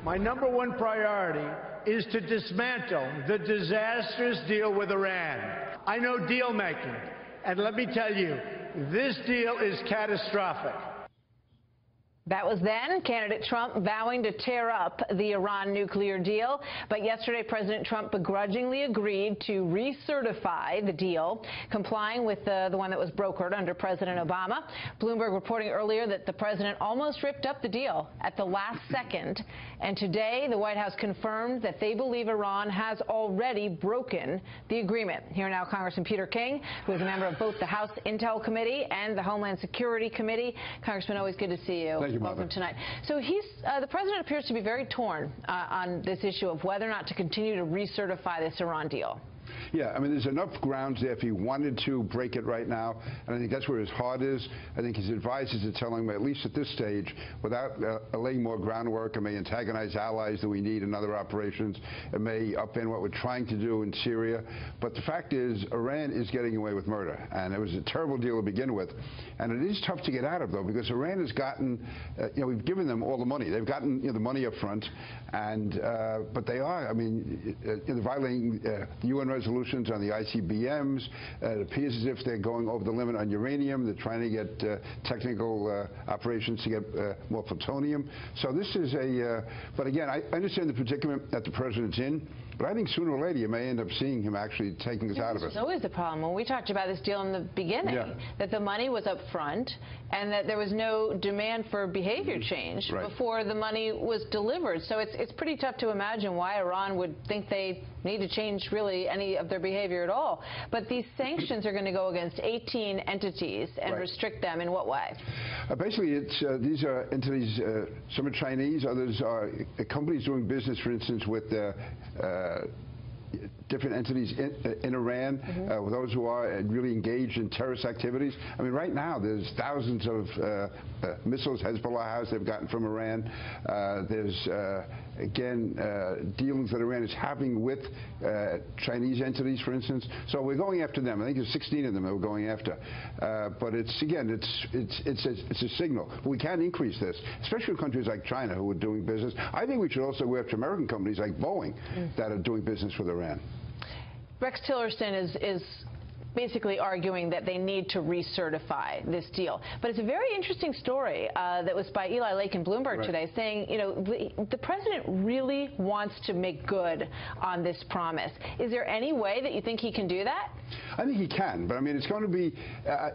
My number one priority is to dismantle the disastrous deal with Iran. I know deal making, and let me tell you, this deal is catastrophic. That was then candidate Trump vowing to tear up the Iran nuclear deal. But yesterday, President Trump begrudgingly agreed to recertify the deal, complying with the one that was brokered under President Obama. Bloomberg reporting earlier that the president almost ripped up the deal at the last second. And today, the White House confirmed that they believe Iran has already broken the agreement. Here now, Congressman Peter King, who is a member of both the House Intel Committee and the Homeland Security Committee. Congressman, always good to see you. Thank you, Welcome tonight. So the president appears to be very torn on this issue of whether or not to continue to recertify this Iran deal. Yeah, I mean, there's enough grounds there if he wanted to break it right now, and I think that's where his heart is. I think his advisors are telling him, at least at this stage, without laying more groundwork, it may antagonize allies that we need in other operations. It may upend what we're trying to do in Syria. But the fact is, Iran is getting away with murder, and it was a terrible deal to begin with. And it is tough to get out of, though, because Iran has gotten, we've given them all the money. They've gotten the money up front, and but they are, I mean, they're violating the UN resolutions on the ICBMs. It appears as if they're going over the limit on uranium. They're trying to get technical operations to get more plutonium. So this is but again, I understand the predicament that the president's in, but I think sooner or later you may end up seeing him actually taking us out of it. This is always the problem. When we talked about this deal in the beginning, that the money was up front and that there was no demand for behavior change before the money was delivered. So it's pretty tough to imagine why Iran would think they need to change really any of their behavior at all. But these sanctions are going to go against 18 entities and restrict them in what way? Basically, these are entities, some are Chinese, others are companies doing business, for instance, with different entities in Iran, those who are really engaged in terrorist activities. I mean, right now, there's thousands of missiles Hezbollah has they've gotten from Iran. There's, again, dealings that Iran is having with Chinese entities, for instance. So we're going after them. I think there's 16 of them that we're going after. But it's, again, it's a signal. But we can increase this, especially with countries like China who are doing business. I think we should also go after American companies like Boeing that are doing business with Iran. Rex Tillerson is basically arguing that they need to recertify this deal. But it's a very interesting story that was by Eli Lake in Bloomberg today, saying, the president really wants to make good on this promise. Is there any way that you think he can do that? I think he can, but I mean, it's going to be,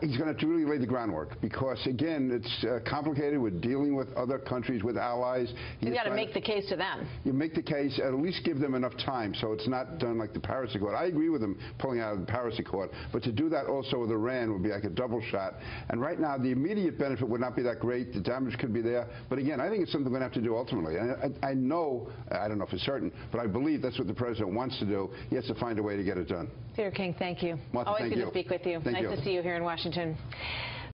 he's going to have to really lay the groundwork because, again, it's complicated with dealing with other countries, with allies. You've got to make the case to them. You make the case, at least give them enough time so it's not done like the Paris Accord. I agree with him pulling out of the Paris Accord, but to do that also with Iran would be like a double shot. And right now, the immediate benefit would not be that great. The damage could be there. But again, I think it's something we're going to have to do ultimately. And I know, I don't know for certain, but I believe that's what the president wants to do. He has to find a way to get it done. Peter King, thank you. Martha, always thank good you. to speak with you. Nice to see you here in Washington.